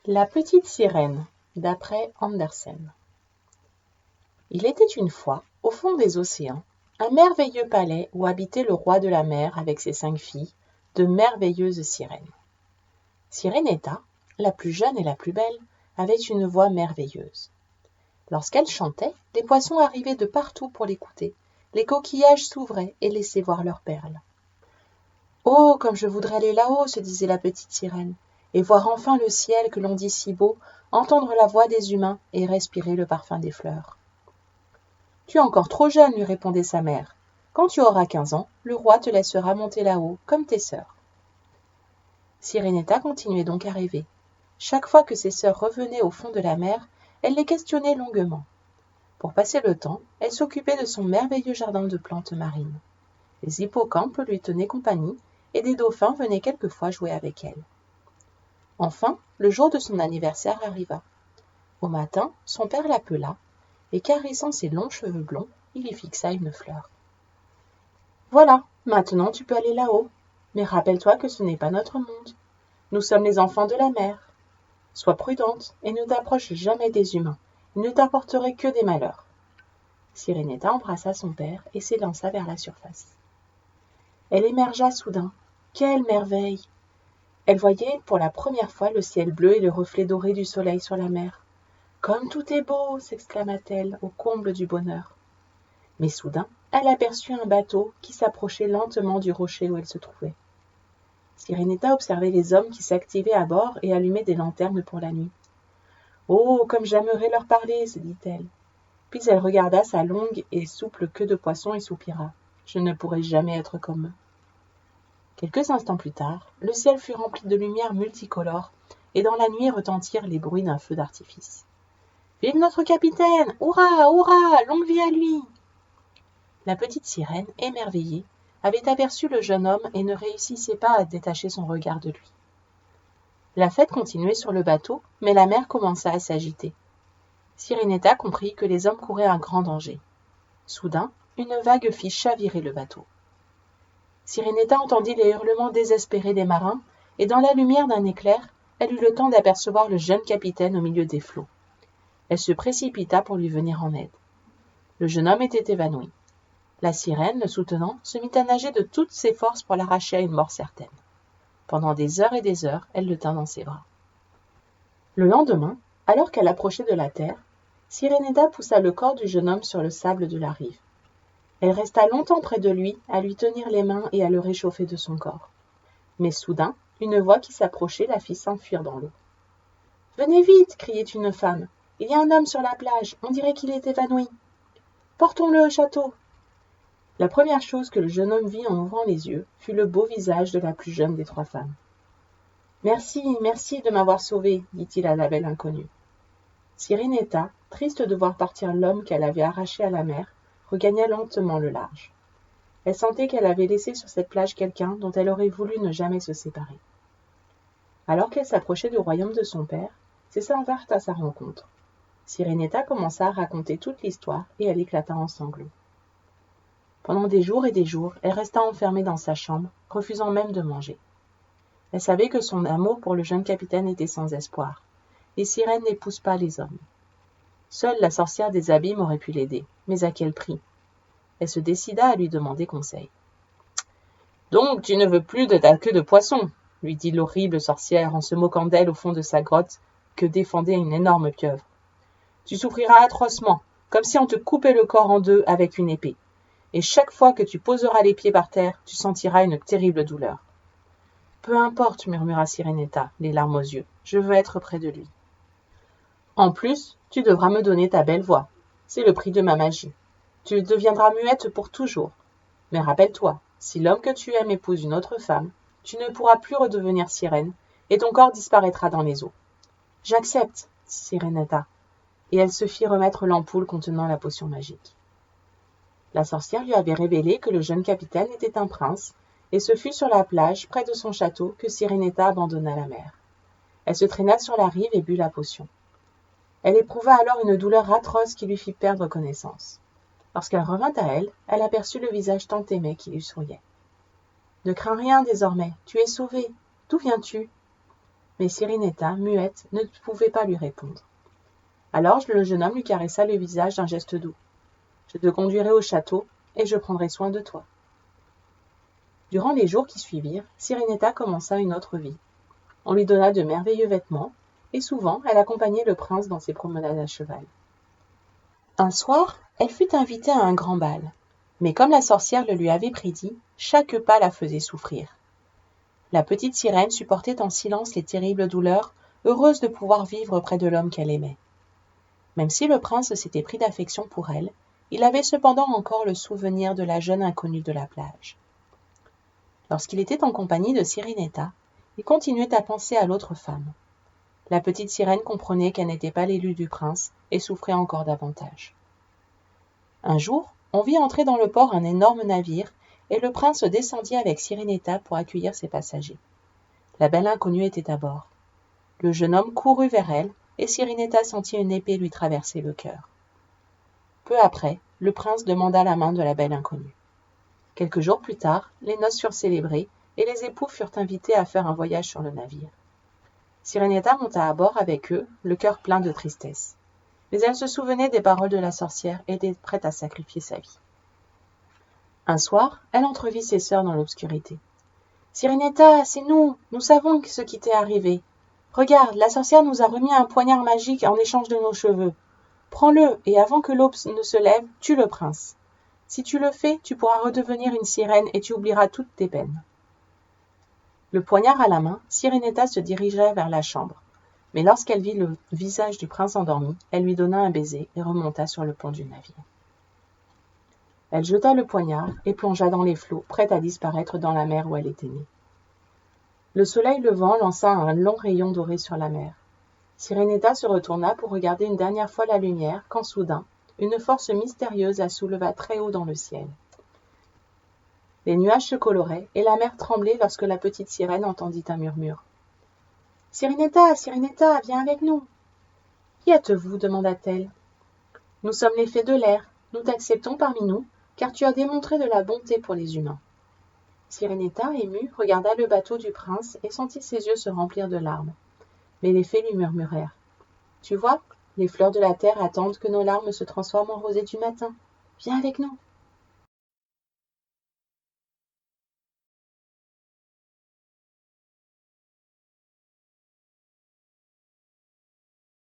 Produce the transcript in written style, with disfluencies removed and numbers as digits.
La petite sirène, d'après Andersen. Il était une fois, au fond des océans, un merveilleux palais où habitait le roi de la mer avec ses 5 filles, de merveilleuses sirènes. Sirenetta, la plus jeune et la plus belle, avait une voix merveilleuse. Lorsqu'elle chantait, les poissons arrivaient de partout pour l'écouter, les coquillages s'ouvraient et laissaient voir leurs perles. « Oh, comme je voudrais aller là-haut !» se disait la petite sirène, et voir enfin le ciel que l'on dit si beau, entendre la voix des humains et respirer le parfum des fleurs. « Tu es encore trop jeune, lui répondait sa mère. Quand tu auras 15 ans, le roi te laissera monter là-haut, comme tes sœurs. Sirenetta continuait donc à rêver. Chaque fois que ses sœurs revenaient au fond de la mer, elle les questionnait longuement. Pour passer le temps, elle s'occupait de son merveilleux jardin de plantes marines. Les hippocampes lui tenaient compagnie et des dauphins venaient quelquefois jouer avec elle. Enfin, le jour de son anniversaire arriva. Au matin, son père l'appela, et caressant ses longs cheveux blonds, il y fixa une fleur. « Voilà, maintenant tu peux aller là-haut, mais rappelle-toi que ce n'est pas notre monde. Nous sommes les enfants de la mer. Sois prudente et ne t'approche jamais des humains, ils ne t'apporteraient que des malheurs. » Sirenetta embrassa son père et s'élança vers la surface. Elle émergea soudain. Quelle merveille! Elle voyait pour la première fois le ciel bleu et le reflet doré du soleil sur la mer. « Comme tout est beau !» s'exclama-t-elle au comble du bonheur. Mais soudain, elle aperçut un bateau qui s'approchait lentement du rocher où elle se trouvait. Sirenetta observait les hommes qui s'activaient à bord et allumaient des lanternes pour la nuit. « Oh, comme j'aimerais leur parler !» se dit-elle. Puis elle regarda sa longue et souple queue de poisson et soupira. « Je ne pourrai jamais être comme eux. » Quelques instants plus tard, le ciel fut rempli de lumières multicolores et dans la nuit retentirent les bruits d'un feu d'artifice. « Vive notre capitaine! Hurrah! Hurrah! Longue vie à lui !» La petite sirène, émerveillée, avait aperçu le jeune homme et ne réussissait pas à détacher son regard de lui. La fête continuait sur le bateau, mais la mer commença à s'agiter. Sirenetta comprit que les hommes couraient un grand danger. Soudain, une vague fit chavirer le bateau. Sirenetta entendit les hurlements désespérés des marins, et dans la lumière d'un éclair, elle eut le temps d'apercevoir le jeune capitaine au milieu des flots. Elle se précipita pour lui venir en aide. Le jeune homme était évanoui. La sirène, le soutenant, se mit à nager de toutes ses forces pour l'arracher à une mort certaine. Pendant des heures et des heures, elle le tint dans ses bras. Le lendemain, alors qu'elle approchait de la terre, Sirenetta poussa le corps du jeune homme sur le sable de la rive. Elle resta longtemps près de lui, à lui tenir les mains et à le réchauffer de son corps. Mais soudain, une voix qui s'approchait la fit s'enfuir dans l'eau. « Venez vite !» criait une femme. « Il y a un homme sur la plage, on dirait qu'il est évanoui. Portons-le au château !» La première chose que le jeune homme vit en ouvrant les yeux fut le beau visage de la plus jeune des 3 femmes. « Merci, merci de m'avoir sauvée, » dit-il à la belle inconnue. Sirenetta, triste de voir partir l'homme qu'elle avait arraché à la mer, regagna lentement le large. Elle sentait qu'elle avait laissé sur cette plage quelqu'un dont elle aurait voulu ne jamais se séparer. Alors qu'elle s'approchait du royaume de son père, ses sœurs vinrent à sa rencontre. Sirenetta commença à raconter toute l'histoire et elle éclata en sanglots. Pendant des jours et des jours, elle resta enfermée dans sa chambre, refusant même de manger. Elle savait que son amour pour le jeune capitaine était sans espoir. Les sirènes n'épousent pas les hommes. Seule la sorcière des abîmes aurait pu l'aider, mais à quel prix? Elle se décida à lui demander conseil. « Donc tu ne veux plus de ta queue de poisson ?» lui dit l'horrible sorcière en se moquant d'elle au fond de sa grotte que défendait une énorme pieuvre. « Tu souffriras atrocement, comme si on te coupait le corps en 2 avec une épée. Et chaque fois que tu poseras les pieds par terre, tu sentiras une terrible douleur. »« Peu importe, » murmura Sirenetta, les larmes aux yeux, « je veux être près de lui. »« En plus, tu devras me donner ta belle voix. C'est le prix de ma magie. Tu deviendras muette pour toujours. Mais rappelle-toi, si l'homme que tu aimes épouse une autre femme, tu ne pourras plus redevenir sirène, et ton corps disparaîtra dans les eaux. »« J'accepte, » dit Sirenetta, et elle se fit remettre l'ampoule contenant la potion magique. La sorcière lui avait révélé que le jeune capitaine était un prince, et ce fut sur la plage, près de son château, que Sirenetta abandonna la mer. Elle se traîna sur la rive et but la potion. Elle éprouva alors une douleur atroce qui lui fit perdre connaissance. Lorsqu'elle revint à elle, elle aperçut le visage tant aimé qui lui souriait. « Ne crains rien désormais, tu es sauvée. D'où viens-tu » Mais Sirinetta, muette, ne pouvait pas lui répondre. Alors le jeune homme lui caressa le visage d'un geste doux. « Je te conduirai au château et je prendrai soin de toi. » Durant les jours qui suivirent, Sirinetta commença une autre vie. On lui donna de merveilleux vêtements, et souvent elle accompagnait le prince dans ses promenades à cheval. Un soir, elle fut invitée à un grand bal, mais comme la sorcière le lui avait prédit, chaque pas la faisait souffrir. La petite sirène supportait en silence les terribles douleurs, heureuse de pouvoir vivre près de l'homme qu'elle aimait. Même si le prince s'était pris d'affection pour elle, il avait cependant encore le souvenir de la jeune inconnue de la plage. Lorsqu'il était en compagnie de Sirinetta, il continuait à penser à l'autre femme. La petite sirène comprenait qu'elle n'était pas l'élue du prince et souffrait encore davantage. Un jour, on vit entrer dans le port un énorme navire et le prince descendit avec Sirinetta pour accueillir ses passagers. La belle inconnue était à bord. Le jeune homme courut vers elle et Sirinetta sentit une épée lui traverser le cœur. Peu après, le prince demanda la main de la belle inconnue. Quelques jours plus tard, les noces furent célébrées et les époux furent invités à faire un voyage sur le navire. Sirinetta monta à bord avec eux, le cœur plein de tristesse. Mais elle se souvenait des paroles de la sorcière et était prête à sacrifier sa vie. Un soir, elle entrevit ses sœurs dans l'obscurité. « Sirinetta, c'est nous savons ce qui t'est arrivé. Regarde, la sorcière nous a remis un poignard magique en échange de nos cheveux. Prends-le et avant que l'aube ne se lève, tue le prince. Si tu le fais, tu pourras redevenir une sirène et tu oublieras toutes tes peines. » Le poignard à la main, Sirinetta se dirigea vers la chambre. Mais lorsqu'elle vit le visage du prince endormi, elle lui donna un baiser et remonta sur le pont du navire. Elle jeta le poignard et plongea dans les flots, prête à disparaître dans la mer où elle était née. Le soleil levant lança un long rayon doré sur la mer. Sirinetta se retourna pour regarder une dernière fois la lumière, quand soudain, une force mystérieuse la souleva très haut dans le ciel. Les nuages se coloraient et la mer tremblait lorsque la petite sirène entendit un murmure. « Sirinetta, Sirinetta, viens avec nous !»« Qui êtes-vous » demanda-t-elle. « Nous sommes les fées de l'air. Nous t'acceptons parmi nous, car tu as démontré de la bonté pour les humains. » Sirinetta, émue, regarda le bateau du prince et sentit ses yeux se remplir de larmes. Mais les fées lui murmurèrent. « Tu vois, les fleurs de la terre attendent que nos larmes se transforment en rosée du matin. Viens avec nous. »